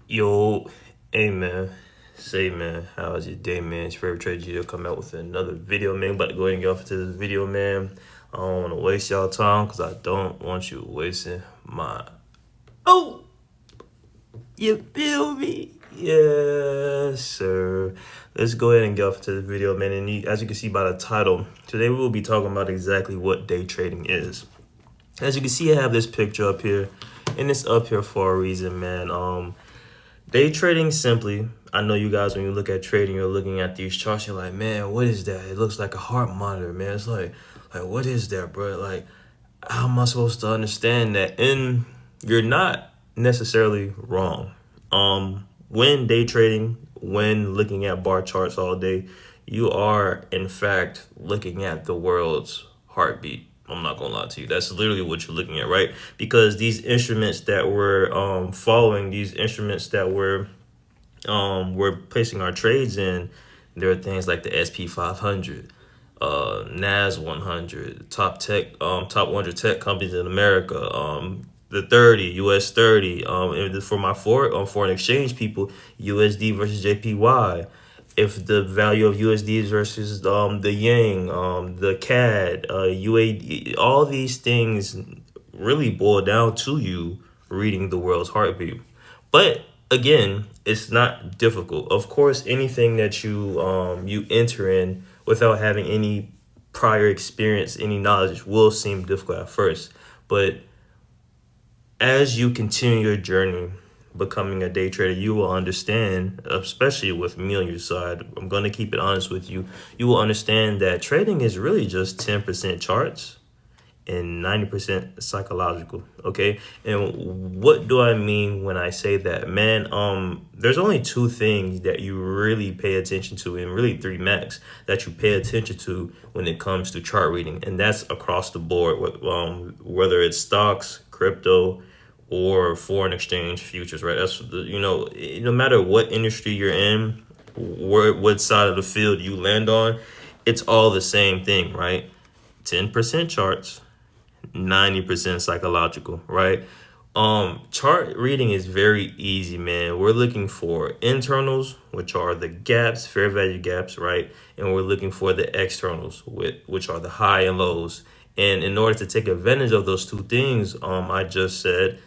Yo, hey man, say man, how's your day, man? It's your favorite trader Gio come out with another video, man. About to go ahead and get off into this video, man. I don't want to waste y'all time because I don't want you wasting my. Oh, you feel me? Yes, sir. Let's go ahead and get off into the video, man. And as you can see by the title, today we will be talking about exactly what day trading is. As you can see, I have this picture up here, and it's up here for a reason, man. Day trading simply, I know you guys, when you look at trading, you're looking at these charts, you're like, man, what is that? It looks like a heart monitor, man. It's like what is that, bro? Like, how am I supposed to understand that? And you're not necessarily wrong. When day trading, when looking at bar charts all day, you are in fact looking at the world's heartbeat. I'm not gonna lie to you. That's literally what you're looking at, right? Because these instruments that we're following, these instruments that we're placing our trades in, there are things like the SP 500, NAS 100, top 100 tech companies in America, the 30, US 30, and for my foreign exchange people, USD versus JPY. If the value of USD versus the Yang, the CAD, UAD, all these things really boil down to you reading the world's heartbeat. But again, it's not difficult. Of course, anything that you enter in without having any prior experience, any knowledge, will seem difficult at first. But as you continue your journey becoming a day trader, you will understand, especially with me on your side, I'm going to keep it honest with you, you will understand that trading is really just 10% charts and 90% psychological. Okay. And what do I mean when I say that, man? There's only two things that you really pay attention to, and really three max that you pay attention to when it comes to chart reading, and that's across the board, whether it's stocks, crypto, or foreign exchange futures, right? That's no matter what industry you're in, what side of the field you land on, it's all the same thing, right? 10% charts, 90% psychological, right? Chart reading is very easy, man. We're looking for internals, which are the gaps, fair value gaps, right? And we're looking for the externals, which are the high and lows. And in order to take advantage of those two things, I just said,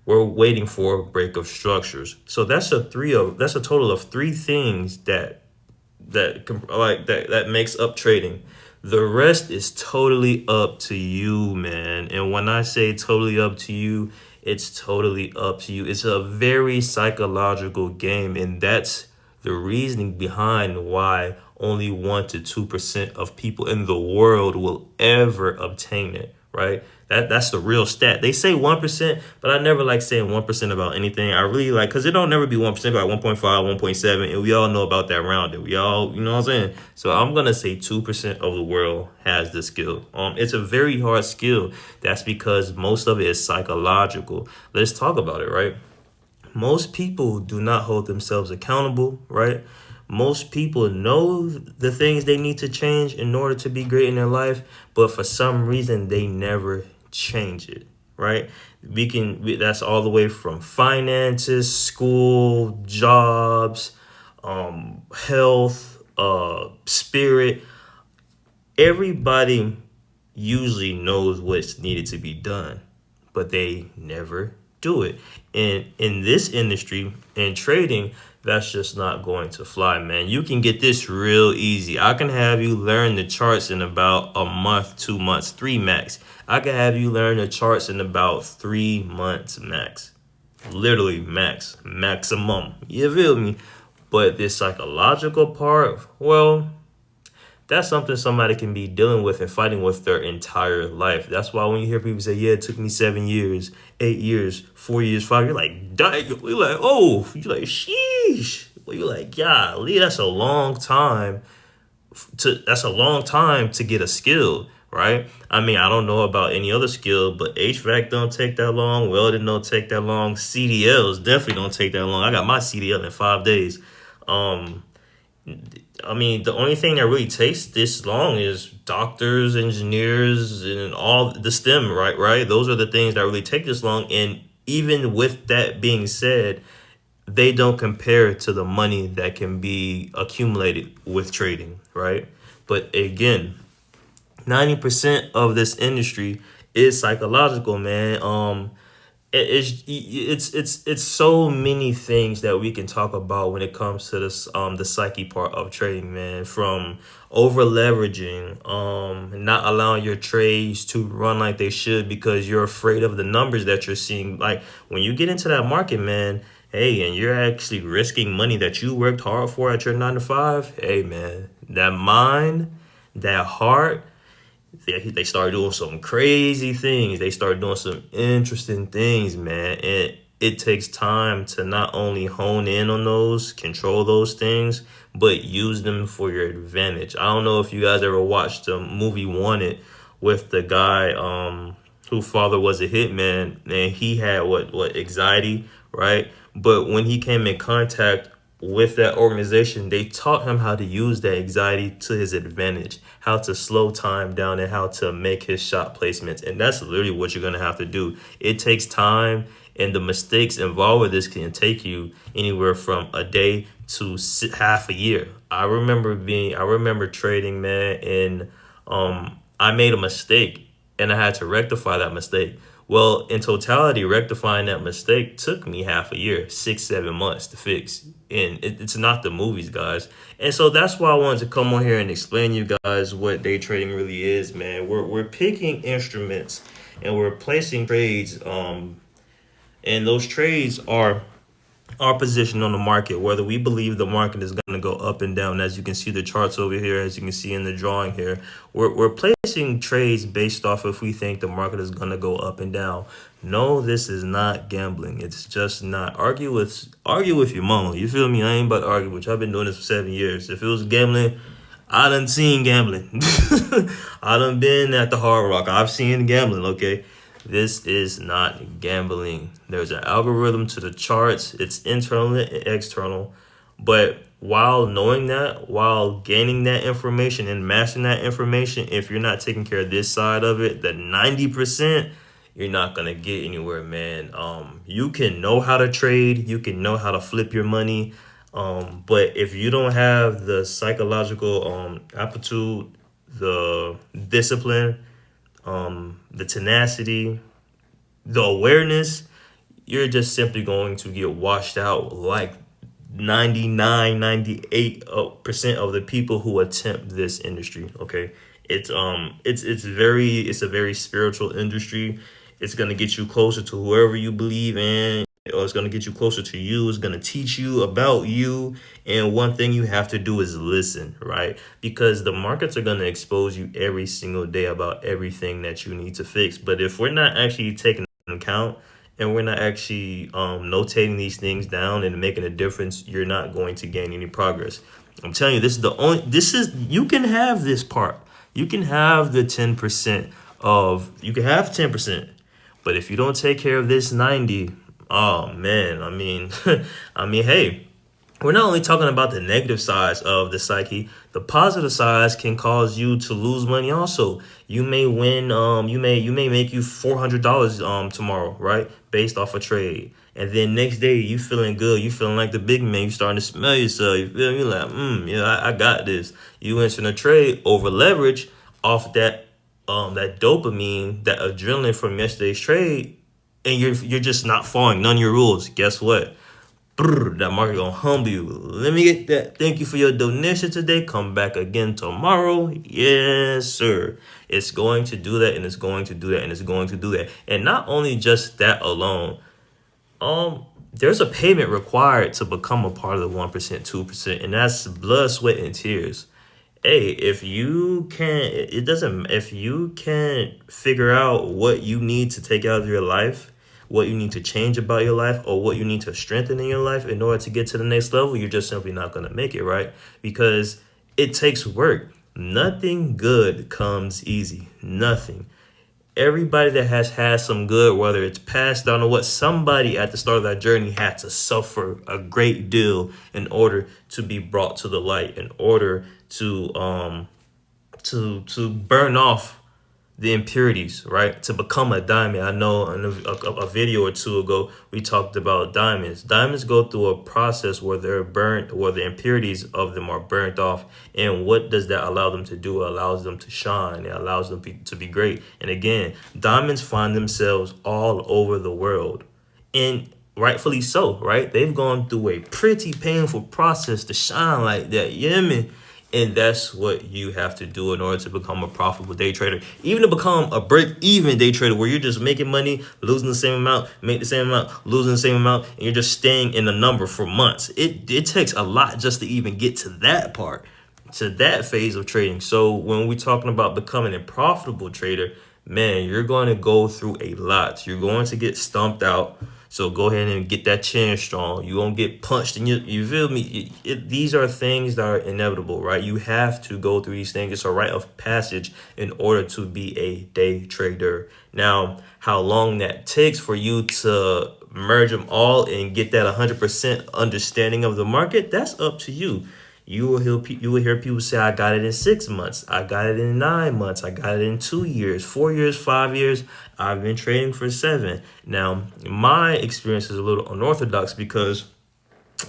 we're waiting for a break of structures. So that's a total of three things that makes up trading. The rest is totally up to you, man. And when I say totally up to you, it's totally up to you. It's a very psychological game, and that's the reasoning behind why only 1 to 2% of people in the world will ever obtain it, right? That's the real stat. They say 1%, but I never like saying 1% about anything. I really like, because it don't never be 1%, about 1.5, 1.7, and we all know about that rounding. We all, you know what I'm saying? So I'm gonna say 2% of the world has the skill. It's a very hard skill. That's because most of it is psychological. Let's talk about it, right? Most people do not hold themselves accountable, right? Most people know the things they need to change in order to be great in their life, but for some reason they never change it, right? That's all the way from finances, school, jobs, health, spirit. Everybody usually knows what's needed to be done, but they never do it. And in this industry, in trading, that's just not going to fly, man. You can get this real easy. I can have you learn the charts in about a month, 2 months, 3 max. I can have you learn the charts in about 3 months max. Literally max, maximum. You feel me? But this psychological part, well, that's something somebody can be dealing with and fighting with their entire life. That's why when you hear people say, yeah, it took me 7 years, 8 years, 4 years, 5, you're like, dang, you're like, oh, you're like, sheesh. Well, you're like, golly, that's a long time to get a skill, right? I mean, I don't know about any other skill, but HVAC don't take that long, welding don't take that long, CDLs definitely don't take that long. I got my CDL in 5 days. I mean, the only thing that really takes this long is doctors, engineers, and all the STEM, right? Those are the things that really take this long. And even with that being said, they don't compare to the money that can be accumulated with trading, right? But again, 90% of this industry is psychological, man. It's so many things that we can talk about when it comes to this the psyche part of trading, man. From over leveraging, not allowing your trades to run like they should because you're afraid of the numbers that you're seeing. Like when you get into that market, man, hey, and you're actually risking money that you worked hard for at your 9 to 5. Hey, man, that mind, that heart, they start doing some crazy things. They start doing some interesting things, man. And it takes time to not only hone in on those, control those things, but use them for your advantage. I don't know if you guys ever watched the movie Wanted with the guy whose father was a hitman, and he had what anxiety, right? But when he came in contact with that organization, they taught him how to use that anxiety to his advantage, how to slow time down and how to make his shot placements. And that's literally what you're going to have to do. It takes time, and the mistakes involved with this can take you anywhere from a day to half a year. I remember trading, man, and I made a mistake and I had to rectify that mistake. Well, in totality, rectifying that mistake took me half a year, 6, 7 months to fix. And it's not the movies, guys. And so that's why I wanted to come on here and explain to you guys what day trading really is, man. We're picking instruments and we're placing trades. And those trades are our position on the market, whether we believe the market is going to go up and down. As you can see the charts over here, as you can see in the drawing here, we're placing trades based off if we think the market is going to go up and down. No, this is not gambling. It's just not. Argue with your mama. You feel me? I ain't about to argue with you. I've been doing this for 7 years. If it was gambling, I done seen gambling. I done been at the Hard Rock. I've seen gambling, okay? This is not gambling. There's an algorithm to the charts. It's internal and external. But while knowing that, while gaining that information and mastering that information, if you're not taking care of this side of it, the 90%, you're not going to get anywhere, man. You can know how to trade. You can know how to flip your money. But if you don't have the psychological aptitude, the discipline, the tenacity, the awareness, you're just simply going to get washed out like 98% of the people who attempt this industry. Okay. It's a very spiritual industry. It's going to get you closer to whoever you believe in, or it's going to get you closer to you. It's going to teach you about you. And one thing you have to do is listen, right? Because the markets are going to expose you every single day about everything that you need to fix. But if we're not actually taking into account and we're not actually notating these things down and making a difference, you're not going to gain any progress. I'm telling you, you can have this part. You can have the 10% you can have 10%. But if you don't take care of this 90, oh man, I mean, hey, we're not only talking about the negative sides of the psyche. The positive sides can cause you to lose money. Also, you may win. You may make you $400 tomorrow, right, based off a trade. And then next day you feeling good. You feeling like the big man. You starting to smell yourself. You feel me? Like, yeah, I got this. You enter a trade over leverage off that dopamine, that adrenaline from yesterday's trade, and you're just not following none of your rules. Guess what? That market gonna humble you. Let me get that. Thank you for your donation today. Come back again tomorrow. Yes, sir. It's going to do that, and it's going to do that, and it's going to do that. And not only just that alone, there's a payment required to become a part of the 1%, 2%, and that's blood, sweat, and tears. Hey, if you can't figure out what you need to take out of your life, what you need to change about your life, or what you need to strengthen in your life in order to get to the next level, you're just simply not going to make it, right? Because it takes work. Nothing good comes easy. Nothing. Everybody that has had some good, whether it's passed down or what, somebody at the start of that journey had to suffer a great deal in order to be brought to the light, in order to burn off the impurities, right? To become a diamond. I know in a video or two ago, we talked about diamonds. Diamonds go through a process where they're burnt, where the impurities of them are burnt off. And what does that allow them to do? It allows them to shine. It allows them to be great. And again, diamonds find themselves all over the world. And rightfully so, right? They've gone through a pretty painful process to shine like that. You know what I mean? And that's what you have to do in order to become a profitable day trader. Even to become a break-even day trader where you're just making money, losing the same amount, make the same amount, losing the same amount, and you're just staying in the number for months. It takes a lot just to even get to that part, to that phase of trading. So when we're talking about becoming a profitable trader, man, you're going to go through a lot. You're going to get stumped out. So go ahead and get that chin strong. You won't get punched, and you feel me? These are things that are inevitable, right? You have to go through these things. It's a rite of passage in order to be a day trader. Now, how long that takes for you to merge them all and get that 100% understanding of the market, that's up to you. You will hear people say, I got it in 6 months. I got it in 9 months. I got it in 2 years, 4 years, 5 years. I've been trading for 7. Now, my experience is a little unorthodox because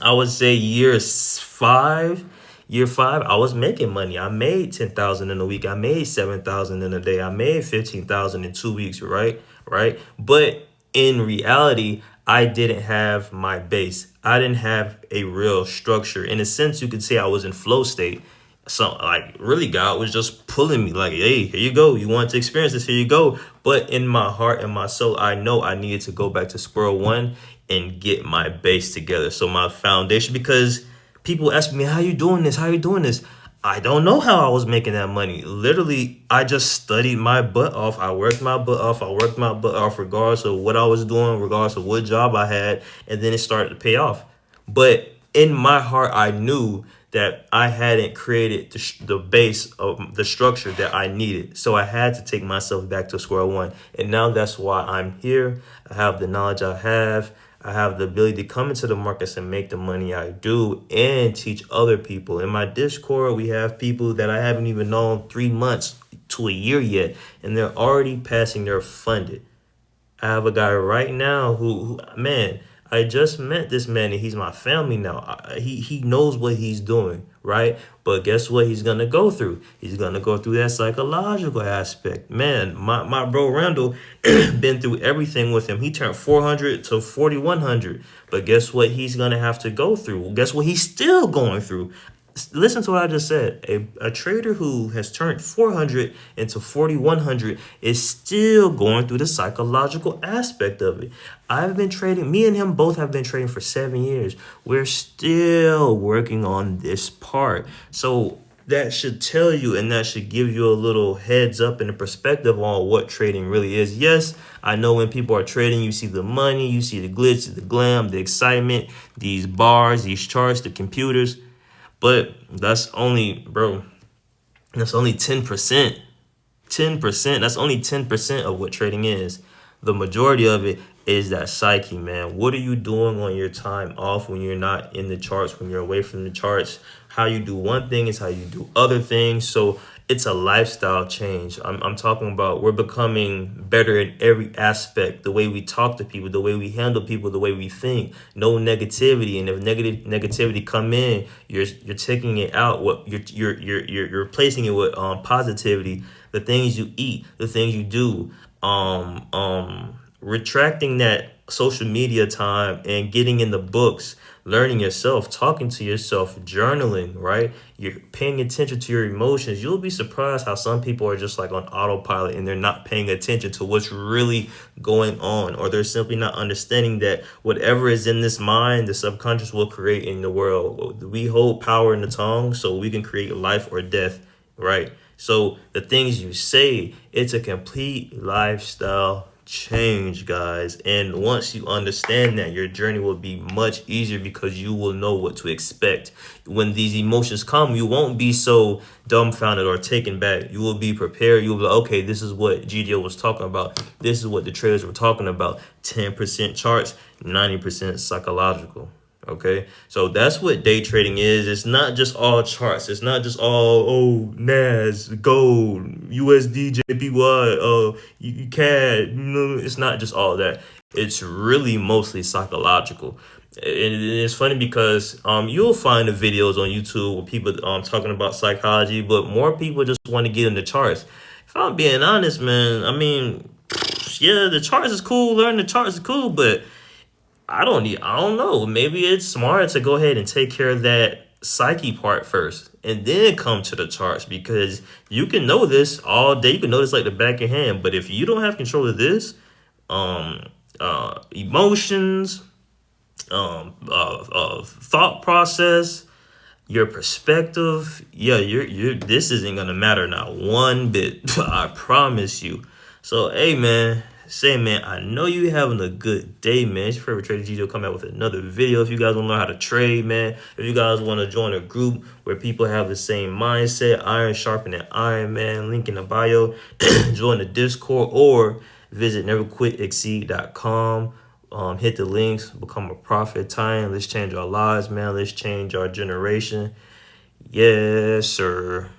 I would say year five, I was making money. I made 10,000 in a week. I made 7,000 in a day. I made 15,000 in 2 weeks, right? But in reality, I didn't have my base. I didn't have a real structure. In a sense, you could say I was in flow state. So like really God was just pulling me like, hey, here you go. You want to experience this? Here you go. But in my heart and my soul, I know I needed to go back to square one and get my base together. So my foundation, because people ask me, how you doing this? How you doing this? I don't know how I was making that money. Literally, I just studied my butt off. I worked my butt off regardless of what I was doing, regardless of what job I had. And then it started to pay off. But in my heart, I knew that I hadn't created the base of the structure that I needed. So I had to take myself back to square one. And now that's why I'm here. I have the knowledge I have. I have the ability to come into the markets and make the money I do and teach other people. In my Discord, we have people that I haven't even known 3 months to a year yet, and they're already passing their funded. I have a guy right now who man, I just met this man and he's my family now. He knows what he's doing, right? But guess what he's going to go through? He's going to go through that psychological aspect. Man, my bro Randall been through everything with him. He turned 400 to 4,100. But guess what he's going to have to go through? Guess what he's still going through? Listen to what I just said. A trader who has turned 400 into 4,100 is still going through the psychological aspect of it. I've been trading. Me and him both have been trading for 7 years. We're still working on this part. So that should tell you, and that should give you a little heads up and a perspective on what trading really is. Yes, I know when people are trading, you see the money, you see the glitz, the glam, the excitement, these bars, these charts, the computers. But that's only, bro, that's only 10%. 10%. That's only 10% of what trading is. The majority of it is that psyche, man. What are you doing on your time off when you're not in the charts, when you're away from the charts? How you do one thing is how you do other things. So it's a lifestyle change. I'm talking about we're becoming better in every aspect. The way we talk to people, the way we handle people, the way we think. No negativity, and if negativity come in, you're taking it out. What you're replacing it with positivity. The things you eat, the things you do. Retracting that social media time and getting in the books. Learning yourself, talking to yourself, journaling, right? You're paying attention to your emotions. You'll be surprised how some people are just like on autopilot and they're not paying attention to what's really going on, or they're simply not understanding that whatever is in this mind, the subconscious will create in the world. We hold power in the tongue, so we can create life or death, right? So the things you say, it's a complete lifestyle change, guys. And once you understand that, your journey will be much easier because you will know what to expect. When these emotions come, you won't be so dumbfounded or taken back. You will be prepared. You will be like, okay, this is what GDO was talking about. This is what the traders were talking about. 10% charts, 90% psychological. Okay, so that's what day trading is. It's not just all charts. It's not just all NAS, gold, USD, JPY, CAD. You know, it's not just all that. It's really mostly psychological. And it's funny because you'll find the videos on YouTube where people talking about psychology, but more people just want to get into charts. If I'm being honest, man, I mean, yeah, the charts is cool. Learning the charts is cool, but I don't know. Maybe it's smart to go ahead and take care of that psyche part first and then come to the charts, because you can know this all day. You can know this like the back of your hand. But if you don't have control of this, emotions, thought process, your perspective, yeah, you're this isn't gonna matter not one bit. I promise you. So hey man, say man, I know you having a good day, man. It's your favorite trader G. Come out with another video. If you guys want to learn how to trade, man, if you guys want to join a group where people have the same mindset, iron sharpening iron, man, link in the bio. Join the Discord or visit neverquitexceed.com. Hit the links, become a profit time. Let's change our lives, man. Let's change our generation. Yes, sir.